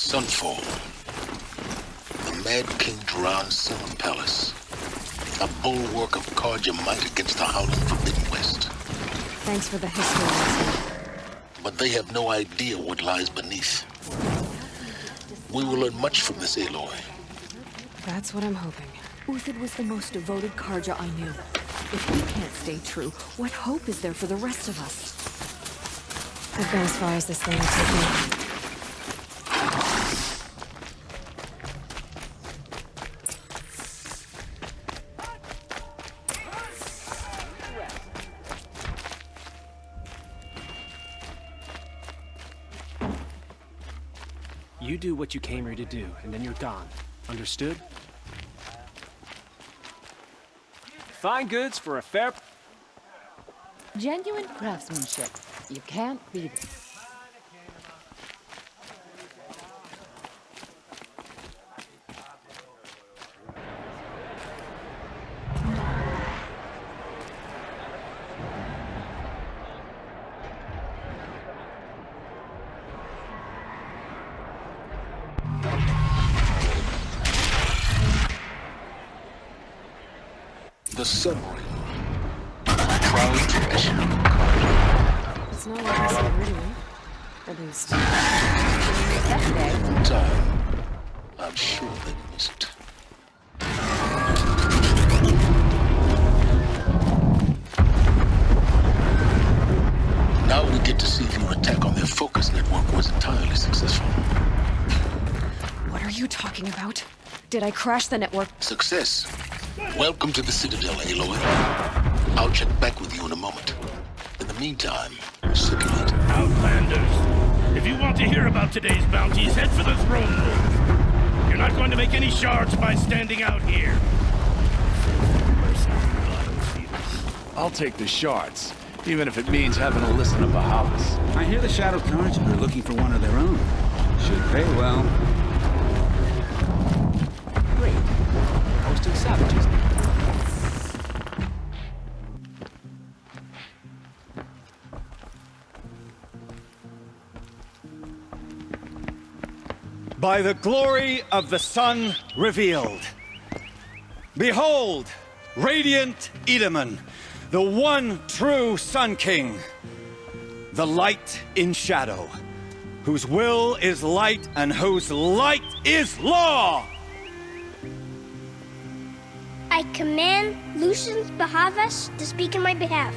Sunfall. The Mad King Duran's summer palace. A bulwark of cards your might against the howling Forbidden West. Thanks for the history lesson. But they have no idea what lies beneath. We will learn much from this Aloy. That's what I'm hoping. Uthid was the most devoted Karja I knew. If he can't stay true, what hope is there for the rest of us? I've gone as far as this thing will take me. You do what you came here to do, and then you're gone. Understood? Fine goods for a fair... Genuine craftsmanship. You can't beat it. The submarine. Proud tradition. It's not like I said rudehyun. At least. Time. I'm sure they missed. Now we get to see if your attack on their focus network was entirely successful. What are you talking about? Did I crash the network? Success. Welcome to the Citadel, Aloy. I'll check back with you in a moment. In the meantime, circulate. Outlanders, if you want to hear about today's bounties, head for the throne room. You're not going to make any shards by standing out here. I'll take the shards, even if it means having to listen to Bahavas. I hear the Shadow Cards are looking for one of their own. Should pay well. Great. Hosting savages. By the glory of the sun revealed. Behold, radiant Edaman, the one true Sun King, the light in shadow, whose will is light and whose light is law! I command Lucius Bahavas to speak in my behalf.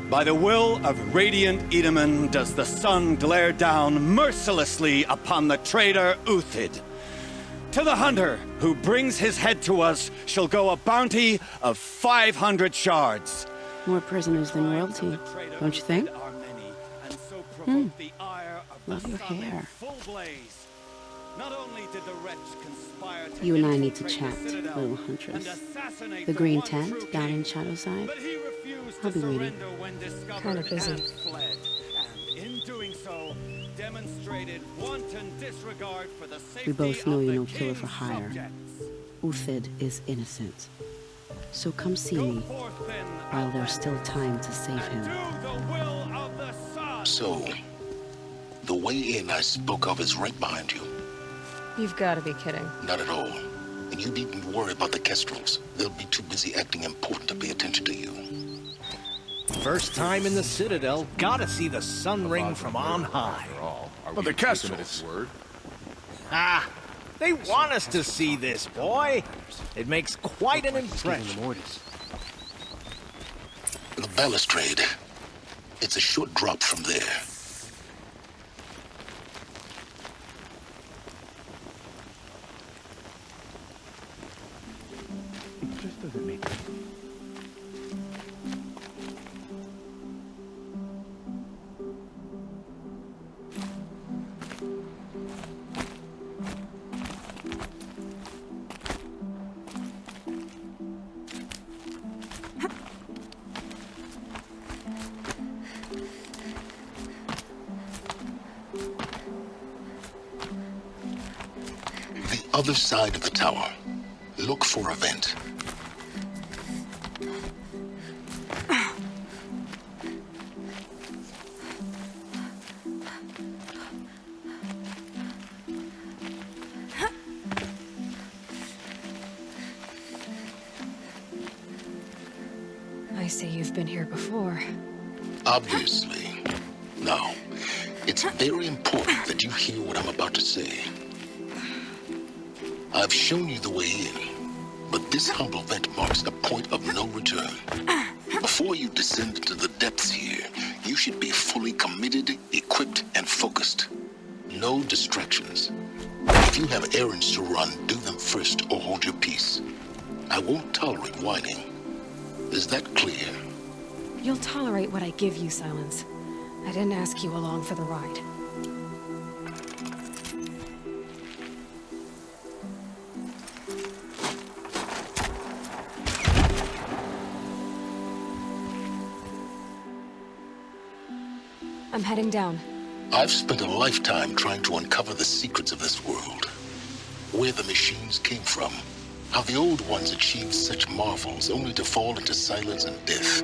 By the will of radiant Edaman does the sun glare down mercilessly upon the traitor Uthid. To the hunter who brings his head to us shall go a bounty of 500 shards. More prisoners than royalty, don't you think? Love your hair. You and I need to chat, little huntress. The green tent down in Shadowside. I'll be waiting. Kind of busy. We both know you're no killer for hire. Uthid is innocent. So come see me while there's still time to save him. So, the way in I spoke of is right behind you. You've got to be kidding. Not at all. And you needn't worry about the Kestrels. They'll be too busy acting important to pay attention to you. First time in the Citadel, gotta see the sun ring from on high. But the Kestrels. Ah, they want us to see this, boy. It makes quite an impression. The balustrade. It's a short drop from there. Other side of the tower. Look for a vent. been here before. Obviously. Now, it's very important that you hear what I'm about to say. I've shown you the way in, but this humble vent marks a point of no return. Before you descend into the depths here, you should be fully committed, equipped, and focused. No distractions. If you have errands to run, do them first or hold your peace. I won't tolerate whining. Is that clear? You'll tolerate what I give you, Silence. I didn't ask you along for the ride. I'm heading down. I've spent a lifetime trying to uncover the secrets of this world. Where the machines came from. How the old ones achieved such marvels only to fall into silence and death.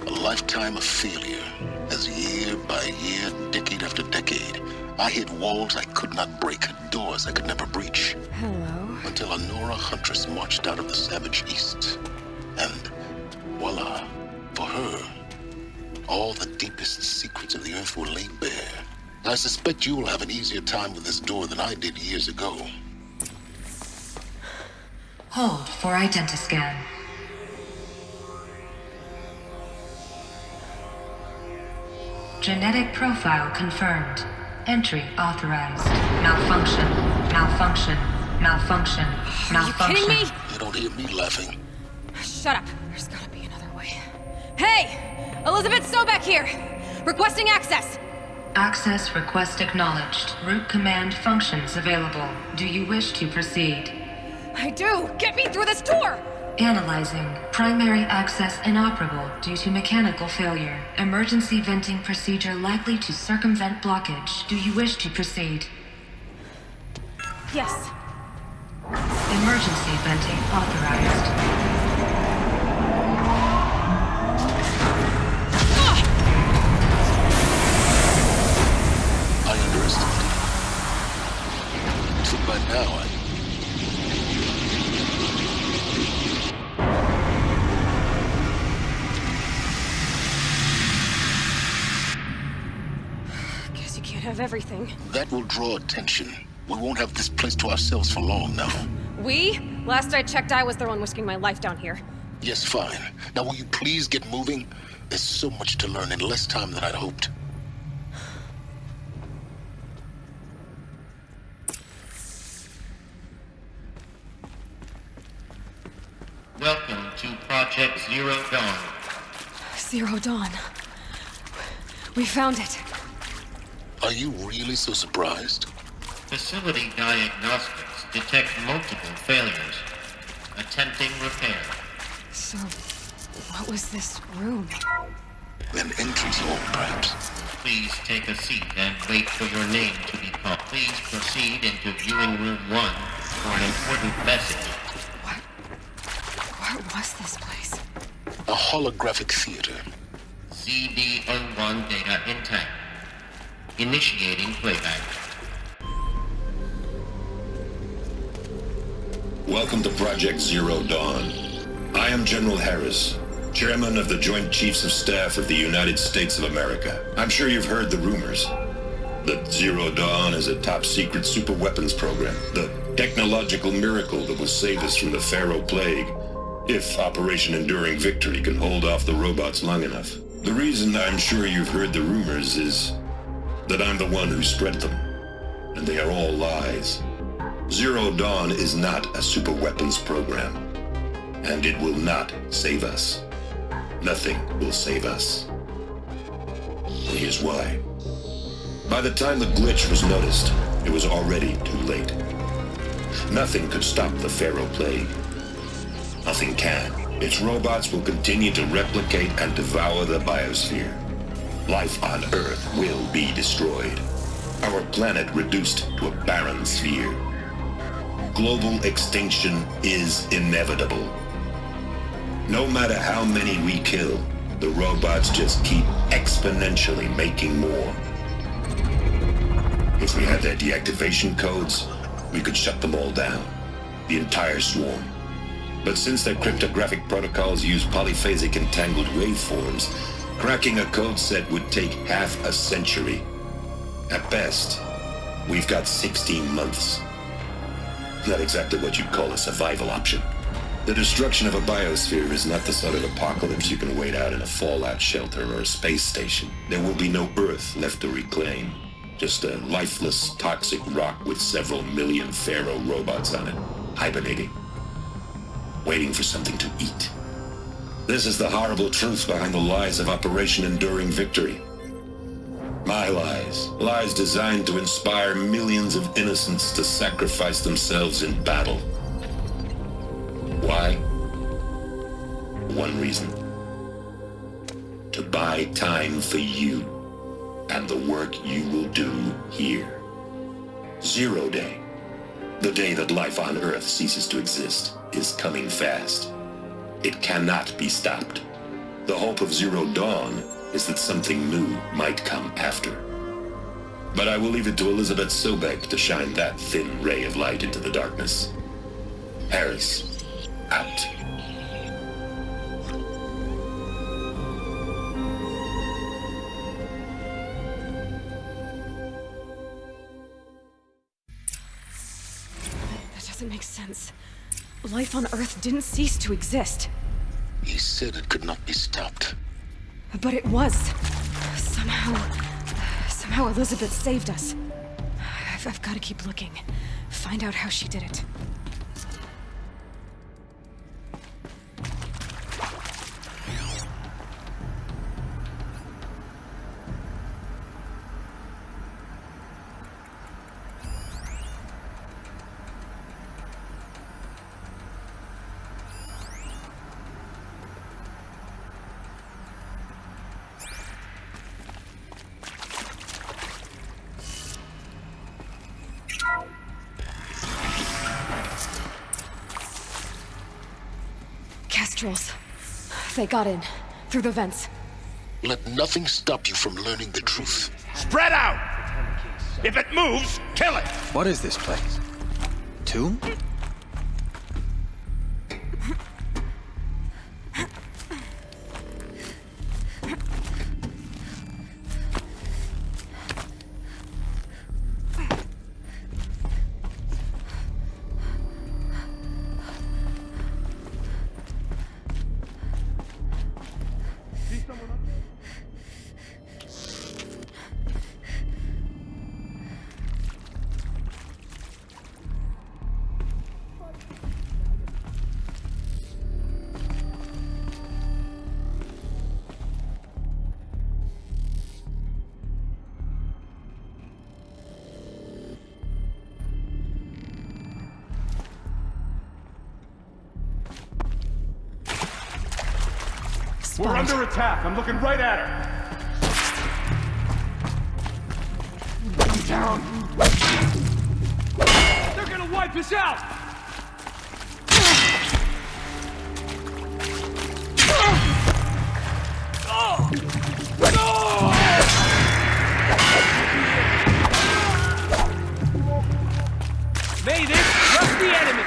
A lifetime of failure, as year by year, decade after decade, I hit walls I could not break, doors I could never breach. Hello. Until a Nora huntress marched out of the savage east. And voila, for her, all the deepest secrets of the earth were laid bare. I suspect you will have an easier time with this door than I did years ago. Hold for identiscan. Genetic profile confirmed. Entry authorized. Malfunction. Malfunction. Malfunction. Malfunction. Are you kidding me? You don't hear me laughing. Shut up. There's gotta be another way. Hey! Elizabeth Sobeck here! Requesting access! Access request acknowledged. Root command functions available. Do you wish to proceed? I do! Get me through this door! Analyzing. Primary access inoperable due to mechanical failure. Emergency venting procedure likely to circumvent blockage. Do you wish to proceed? Yes. Emergency venting authorized. I underestimated. So by now, Guess you can't have everything. that will draw attention. We won't have this place to ourselves for long now. We? Last I checked, I was the one risking my life down here. Yes, fine. Now will you please get moving? There's so much to learn in less time than I'd hoped. Welcome to Project Zero Dawn. Zero Dawn. We found it. Are you really so surprised? Facility diagnostics detect multiple failures. Attempting repair. So, what was this room? An entrance hall, perhaps. Please take a seat and wait for your name to be called. Please proceed into viewing room 1 for an important message. What was this place? A holographic theater. CD01 data intact. Initiating playback. Welcome to Project Zero Dawn. I am General Harris, Chairman of the Joint Chiefs of Staff of the United States of America. I'm sure you've heard the rumors that Zero Dawn is a top-secret superweapons program, the technological miracle that will save us from the Pharaoh Plague, if Operation Enduring Victory can hold off the robots long enough. The reason I'm sure you've heard the rumors is that I'm the one who spread them, and they are all lies. Zero Dawn is not a superweapons program, and it will not save us. Nothing will save us. And here's why. By the time the glitch was noticed, it was already too late. Nothing could stop the Pharaoh Plague. Nothing can. Its robots will continue to replicate and devour the biosphere. Life on Earth will be destroyed. Our planet reduced to a barren sphere. Global extinction is inevitable. No matter how many we kill, the robots just keep exponentially making more. If we had their deactivation codes, we could shut them all down. The entire swarm. But since their cryptographic protocols use polyphasic entangled waveforms, cracking a code set would take half a century. At best, we've got 16 months. Not exactly what you'd call a survival option. The destruction of a biosphere is not the sort of apocalypse you can wait out in a fallout shelter or a space station. There will be no Earth left to reclaim. Just a lifeless, toxic rock with several million Pharaoh robots on it, hibernating, waiting for something to eat. This is the horrible truth behind the lies of Operation Enduring Victory. My lies. Lies designed to inspire millions of innocents to sacrifice themselves in battle. Why? One reason. To buy time for you and the work you will do here. 0 Day. The day that life on Earth ceases to exist is coming fast. It cannot be stopped. The hope of Zero Dawn is that something new might come after. But I will leave it to Elizabeth Sobek to shine that thin ray of light into the darkness. Harris, out. That doesn't make sense. Life on Earth didn't cease to exist. He said it could not be stopped. But it was. Somehow Elizabeth saved us. I've got to keep looking. Find out how she did it. Kestrels. They got in. Through the vents. Let nothing stop you from learning the truth. Spread out! If it moves, kill it! What is this place? Tomb? We're under attack. I'm looking right at her. Down. They're gonna wipe us out. Made it. Trust the enemy.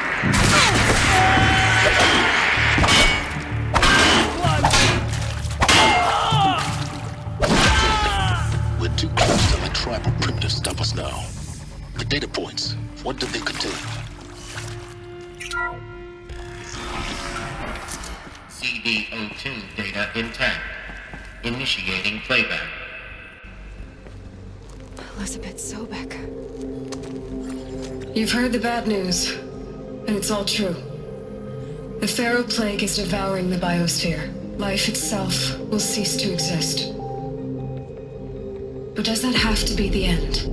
We're too close to the tribal primitive to stop us now. The data points, what did they contain? CD02 data intact. Initiating playback. Elizabeth Sobek. You've heard the bad news, and it's all true. The Pharaoh Plague is devouring the biosphere. Life itself will cease to exist. But does that have to be the end?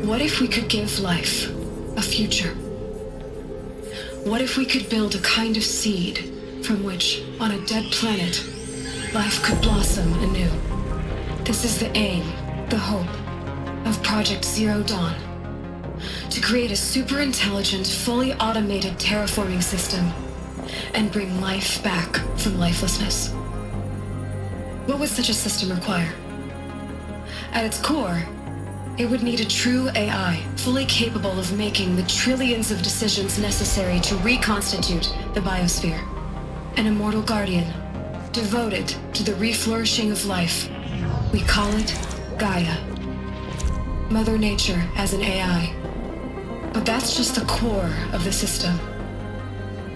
What if we could give life a future? What if we could build a kind of seed from which, on a dead planet, life could blossom anew? This is the aim, the hope, of Project Zero Dawn. To create a super-intelligent, fully automated terraforming system and bring life back from lifelessness. What would such a system require? At its core, It would need a true AI, fully capable of making the trillions of decisions necessary to reconstitute the biosphere. An immortal guardian, devoted to the reflourishing of life. We call it Gaia. Mother Nature as an AI. But that's just the core of the system.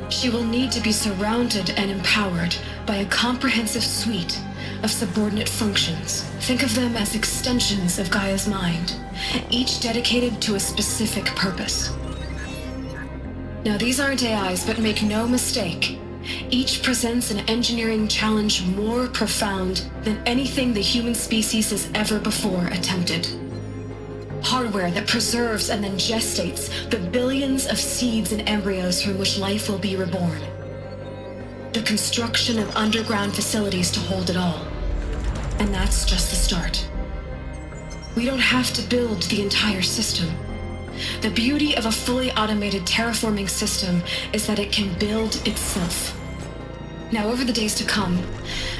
She will need to be surrounded and empowered by a comprehensive suite of subordinate functions. Think of them as extensions of Gaia's mind, each dedicated to a specific purpose. Now, these aren't AIs, but make no mistake, each presents an engineering challenge more profound than anything the human species has ever before attempted. Hardware that preserves and then gestates the billions of seeds and embryos from which life will be reborn. The construction of underground facilities to hold it all. And that's just the start. We don't have to build the entire system. The beauty of a fully automated terraforming system is that it can build itself. Now, over the days to come,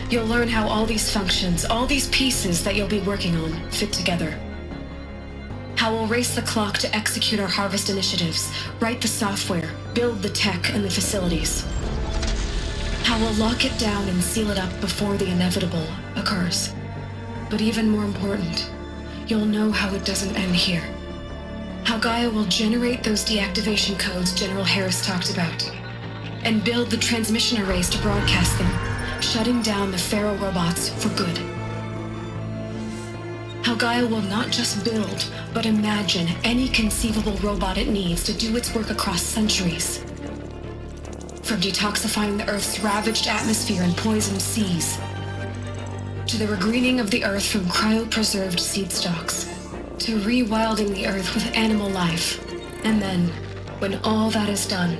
you'll learn how all these functions, all these pieces that you'll be working on, fit together. How we'll race the clock to execute our harvest initiatives, write the software, build the tech and the facilities. How we'll lock it down and seal it up before the inevitable occurs. But even more important, you'll know how it doesn't end here. How Gaia will generate those deactivation codes General Harris talked about, and build the transmission arrays to broadcast them, shutting down the Pharaoh robots for good. How Gaia will not just build, but imagine any conceivable robot it needs to do its work across centuries. From detoxifying the Earth's ravaged atmosphere and poisoned seas, to the regreening of the Earth from cryopreserved seed stalks, to rewilding the Earth with animal life. And then, when all that is done,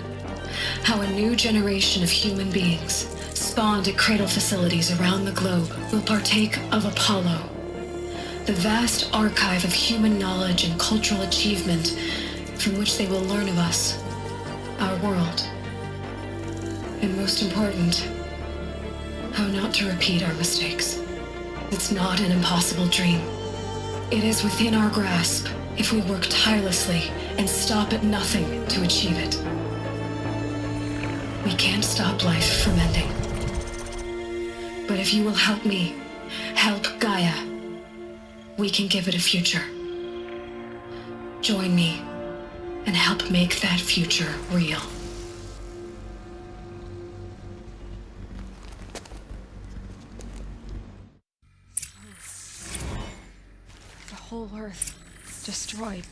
how a new generation of human beings, spawned at cradle facilities around the globe, will partake of Apollo, the vast archive of human knowledge and cultural achievement from which they will learn of us, our world. And most important, how not to repeat our mistakes. It's not an impossible dream. It is within our grasp if we work tirelessly and stop at nothing to achieve it. We can't stop life from ending. But if you will help me, help Gaia, we can give it a future. Join me and help make that future real. The whole Earth destroyed,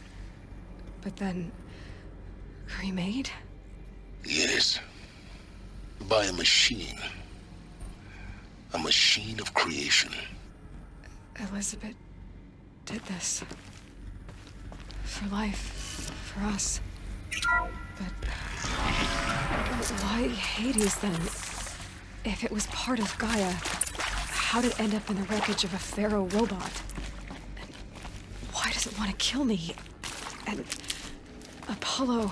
but then remade? Yes. By a machine. A machine of creation. Elizabeth did this. For life. For us. But why Hades then? If it was part of Gaia, how did it end up in the wreckage of a Pharaoh robot? And why does it want to kill me? And Apollo,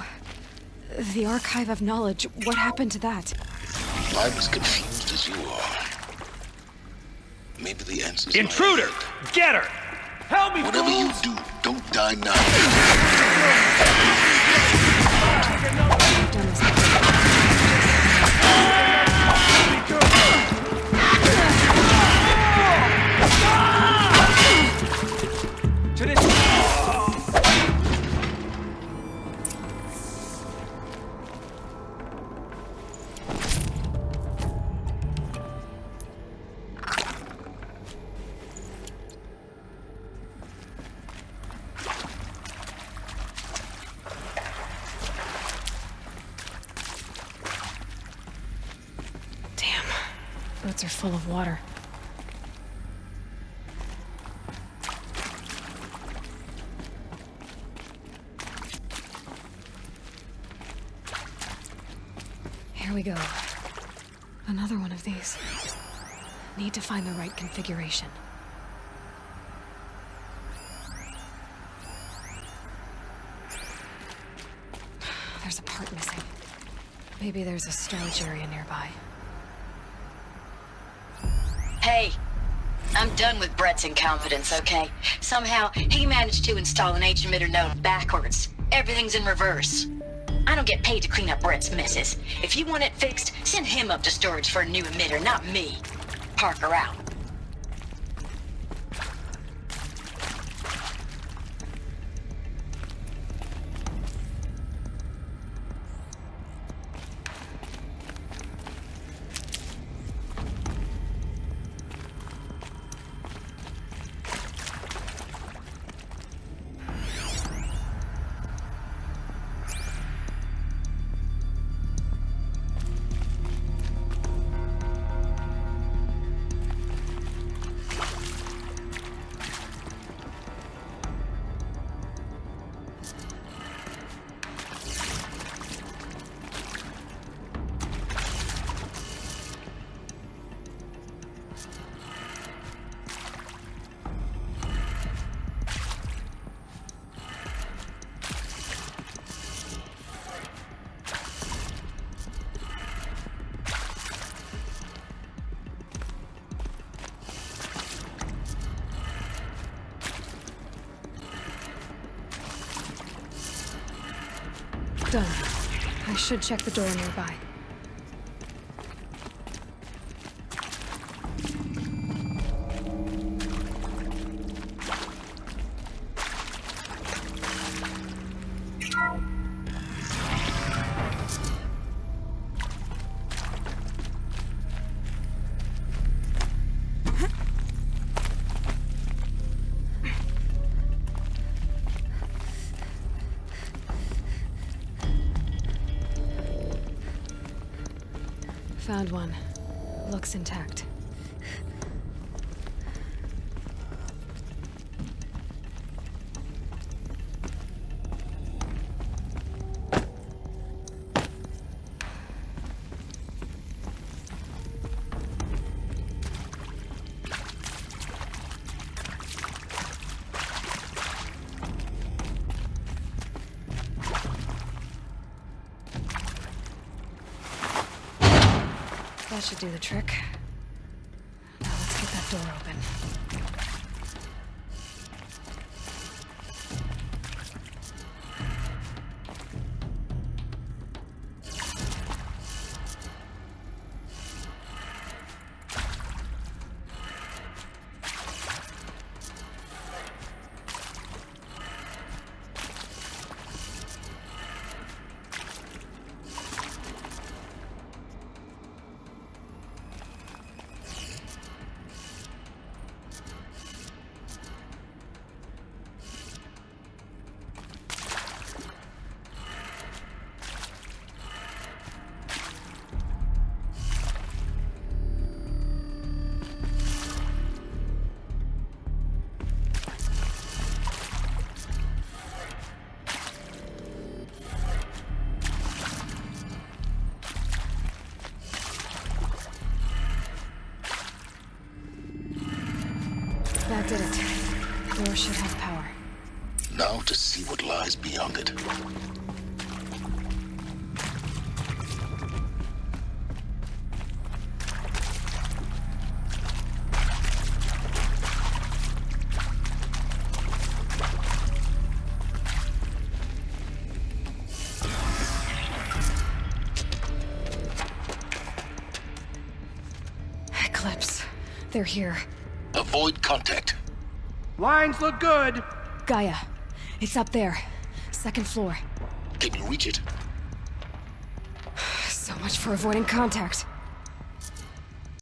the archive of knowledge, what happened to that? I'm as confused as you are. Maybe the answer's Intruder! Get her! Help me, whatever you do, don't die now. Boats are full of water. Here we go. Another one of these. Need to find the right configuration. There's a part missing. Maybe there's a storage area nearby. Hey, I'm done with Brett's incompetence, okay? Somehow, he managed to install an H-emitter node backwards. Everything's in reverse. I don't get paid to clean up Brett's messes. If you want it fixed, send him up to storage for a new emitter, not me. Parker out. Done. I should check the door nearby. Found one. Looks intact. That should do the trick. Now let's get that door open. That did it. Door should have power. Now to see what lies beyond it. Eclipse. They're here. Avoid contact. Lines look good. Gaia. It's up there. Second floor. Can you reach it? So much for avoiding contact.